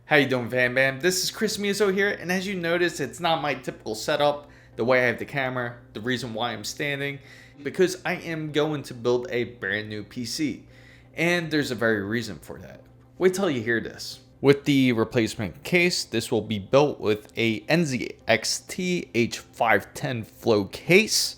How you doing, Van Bam? This is Chris Mizo here, and as you notice, it's not my typical setup, the way I have the camera, the reason why I'm standing, because I am going to build a brand new PC, and there's a very reason for that. Wait till you hear this. With the replacement case, this will be built with a NZXT H510 flow case.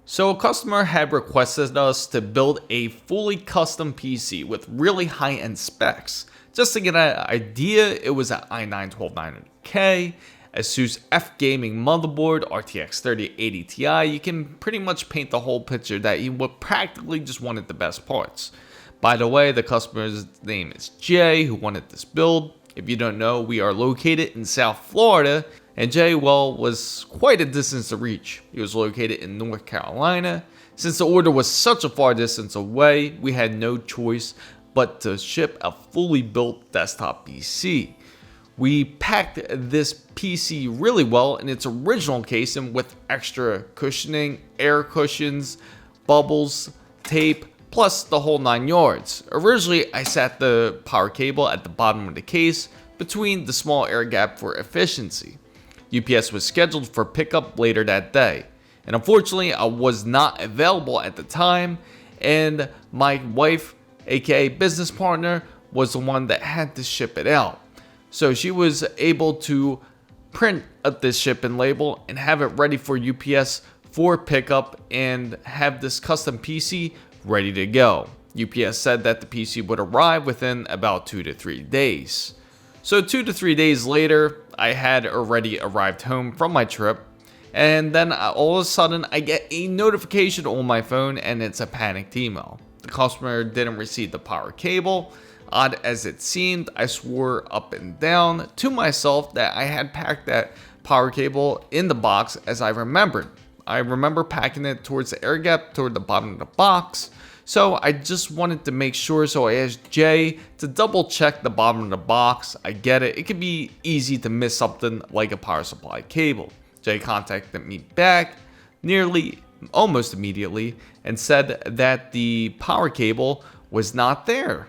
So a customer had requested us to build a fully custom PC with really high-end specs. Just to get an idea, it was an i9-12900K, ASUS F Gaming Motherboard, RTX 3080 Ti. You can pretty much paint the whole picture that he would practically just wanted the best parts. By the way, the customer's name is Jay, who wanted this build. If you don't know, we are located in South Florida, and Jay, well, was quite a distance to reach. He was located in North Carolina. Since the order was such a far distance away, we had no choice but to ship a fully built desktop PC. We packed this PC really well in its original casing with extra cushioning, air cushions, bubbles, tape, plus the whole 9 yards. Originally, I sat the power cable at the bottom of the case between the small air gap for efficiency. UPS was scheduled for pickup later that day, and unfortunately, I was not available at the time, and my wife, aka business partner, was the one that had to ship it out. So she was able to print this shipping label and have it ready for UPS for pickup and have this custom PC ready to go. UPS said that the PC would arrive within about 2 to 3 days. So 2 to 3 days later, I had already arrived home from my trip, and then all of a sudden I get a notification on my phone, and it's a panicked email. The customer didn't receive the power cable. Odd as it seemed, I swore up and down to myself that I had packed that power cable in the box as I remembered. I remember packing it towards the air gap toward the bottom of the box. So I just wanted to make sure, so I asked Jay to double check the bottom of the box. I get it, it could be easy to miss something like a power supply cable. Jay contacted me back almost immediately and said that the power cable was not there.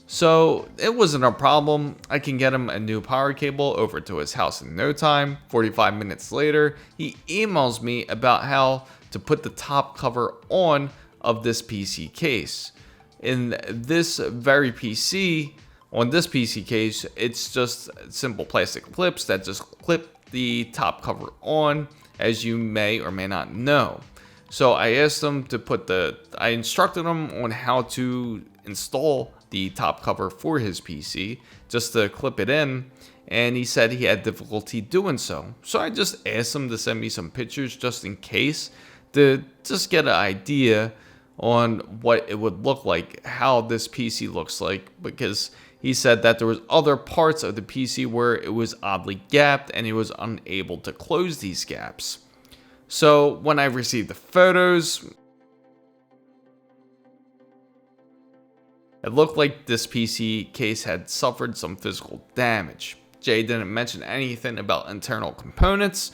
So it wasn't a problem. I can get him a new power cable over to his house in no time. 45 minutes later, he emails me about how to put the top cover on of this PC case. In this very PC, on this PC case, it's just simple plastic clips that just clip the top cover on, as you may or may not know. So I asked him to I instructed him on how to install the top cover for his PC, just to clip it in, and he said he had difficulty doing so. So I just asked him to send me some pictures just in case, to just get an idea on what it would look like, how this PC looks like, because he said that there was other parts of the PC where it was oddly gapped and he was unable to close these gaps. So when I received the photos, it looked like this PC case had suffered some physical damage. Jay didn't mention anything about internal components,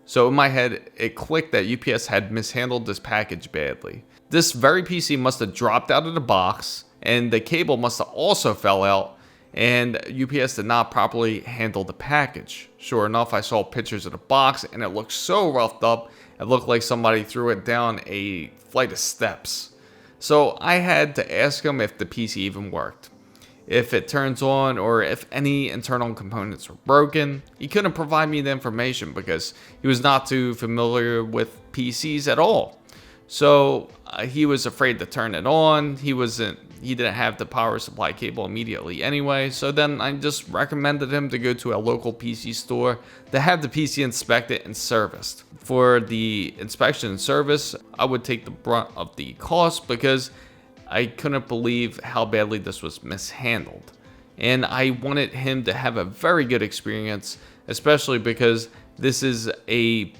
so in my head it clicked that UPS had mishandled this package badly. This very PC must have dropped out of the box, and the cable must have also fell out, and UPS did not properly handle the package. Sure enough, I saw pictures of the box, and it looked so roughed up, it looked like somebody threw it down a flight of steps. So I had to ask him if the PC even worked, if it turns on, or if any internal components were broken. He couldn't provide me the information because he was not too familiar with PCs at all. So he was afraid to turn it on. He didn't have the power supply cable immediately anyway. So then I just recommended him to go to a local PC store to have the PC inspected and serviced. For the inspection and service, I would take the brunt of the cost because I couldn't believe how badly this was mishandled. And I wanted him to have a very good experience, especially because this is a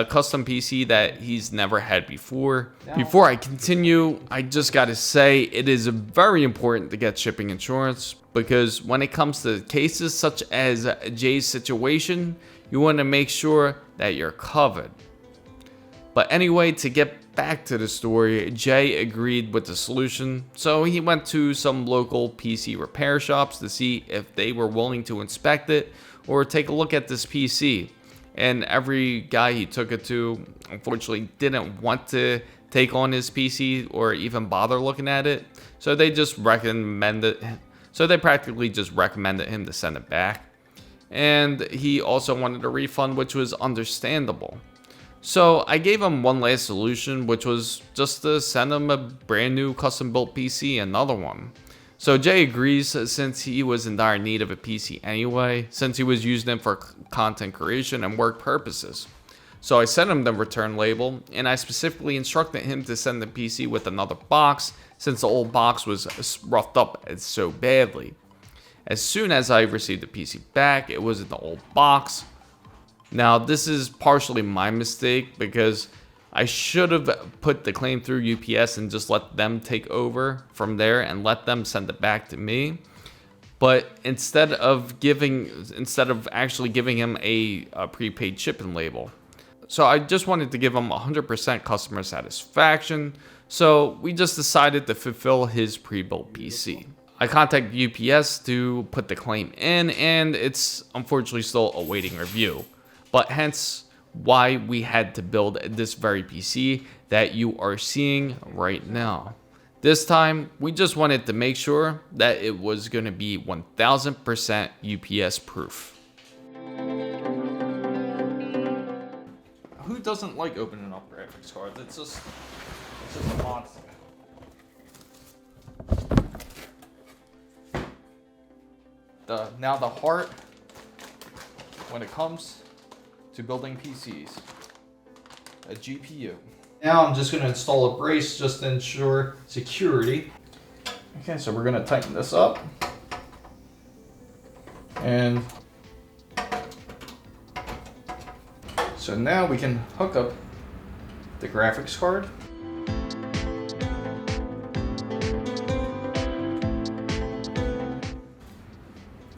custom PC that he's never had before. Before I continue, I just gotta say it is very important to get shipping insurance, because when it comes to cases such as Jay's situation, you want to make sure that you're covered. But anyway, to get back to the story, Jay agreed with the solution, so he went to some local PC repair shops to see if they were willing to inspect it or take a look at this PC. And every guy he took it to, unfortunately, didn't want to take on his PC or even bother looking at it, so they practically just recommended him to send it back. And he also wanted a refund, which was understandable. So I gave him one last solution, which was just to send him a brand new custom built PC, another one. So Jay agrees, since he was in dire need of a PC anyway, since he was using it for content creation and work purposes. So I sent him the return label, and I specifically instructed him to send the PC with another box, since the old box was roughed up so badly. As soon as I received the PC back, it was in the old box. Now, this is partially my mistake, because I should have put the claim through UPS and just let them take over from there and let them send it back to me. But instead of actually giving him a prepaid shipping label. So I just wanted to give him 100% customer satisfaction. So we just decided to fulfill his pre-built PC. I contacted UPS to put the claim in, and it's unfortunately still awaiting review. But hence why we had to build this very PC that you are seeing right now. This time, we just wanted to make sure that it was going to be 1000% UPS proof. Who doesn't like opening up graphics cards? It's just a monster. Now the heart when it comes to building PCs, a GPU. Now I'm just going to install a brace just to ensure security. Okay, so we're going to tighten this up. And so now we can hook up the graphics card.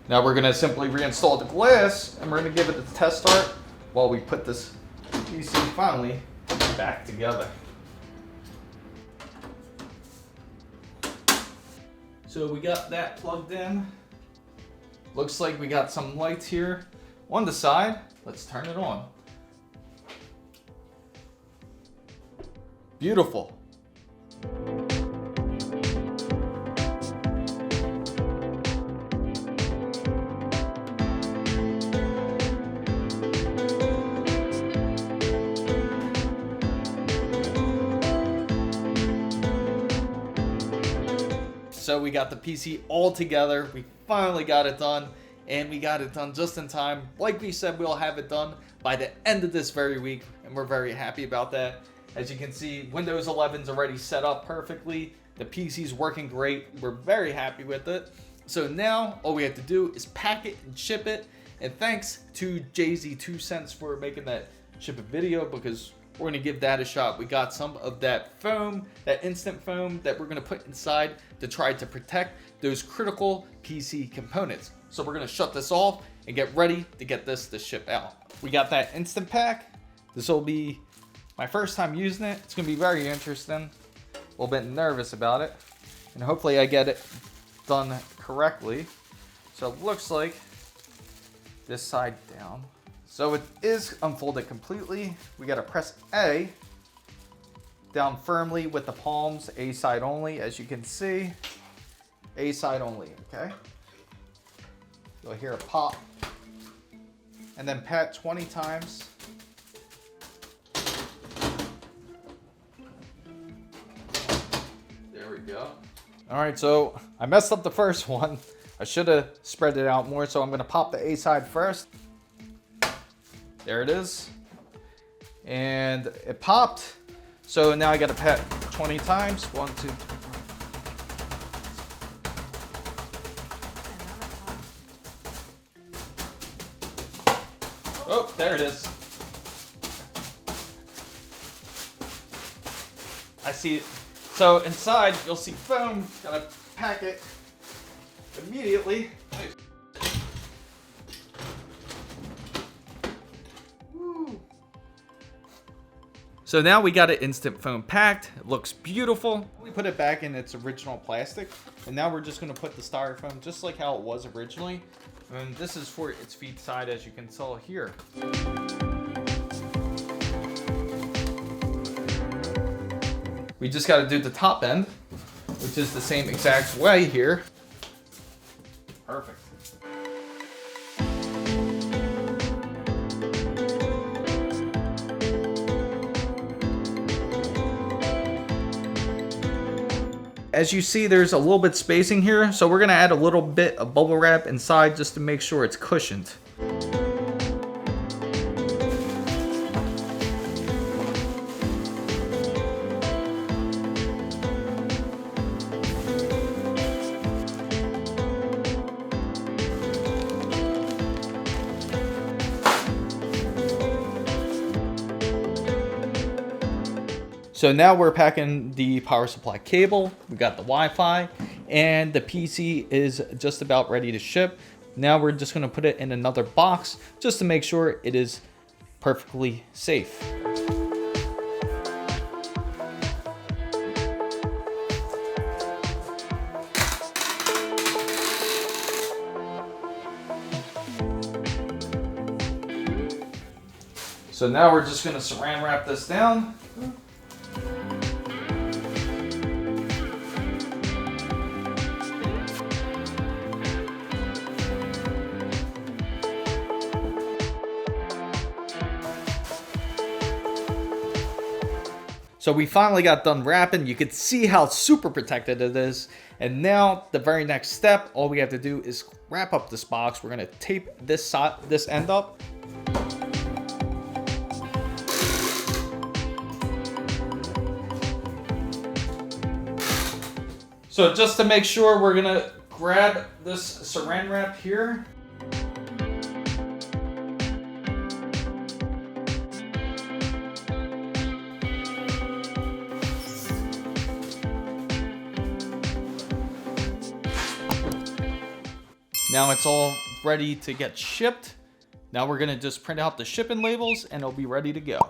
Now we're going to simply reinstall the glass, and we're going to give it a test start while we put this PC finally back together. So we got that plugged in. Looks like we got some lights here on the side. Let's turn it on. Beautiful. So we got the PC all together. We finally got it done, and we got it done just in time. Like we said, we'll have it done by the end of this very week, and we're very happy about that. As you can see, Windows 11's already set up perfectly. The PC's working great. We're very happy with it. So now all we have to do is pack it and ship it. And thanks to Jay-Z 2 Cents for making that ship it video, because we're gonna give that a shot. We got some of that foam, that instant foam that we're gonna put inside to try to protect those critical PC components. So we're gonna shut this off and get ready to get this to ship out. We got that instant pack. This will be my first time using it. It's gonna be very interesting. A little bit nervous about it, and hopefully I get it done correctly. So it looks like this side down. So it is unfolded completely. We gotta press A down firmly with the palms, A side only, as you can see. A side only, okay? You'll hear a pop. And then pat 20 times. There we go. All right, so I messed up the first one. I should have spread it out more, so I'm gonna pop the A side first. There it is. And it popped. So now I gotta pat 20 times. 1, 2. Oh, there it is. I see it. So inside, you'll see foam. Gotta pack it immediately. So now we got it instant foam packed. It looks beautiful. We put it back in its original plastic, and now we're just gonna put the styrofoam just like how it was originally. And this is for its feed side, as you can tell here. We just gotta do the top end, which is the same exact way here. Perfect. As you see, there's a little bit spacing here, so we're gonna add a little bit of bubble wrap inside just to make sure it's cushioned. So now we're packing the power supply cable, we got the Wi-Fi, and the PC is just about ready to ship. Now we're just gonna put it in another box just to make sure it is perfectly safe. So now we're just gonna saran wrap this down. So we finally got done wrapping. You could see how super protected it is. And now the very next step, all we have to do is wrap up this box. We're gonna tape this end up. So just to make sure, we're gonna grab this saran wrap here. Now it's all ready to get shipped. Now we're gonna just print out the shipping labels and it'll be ready to go.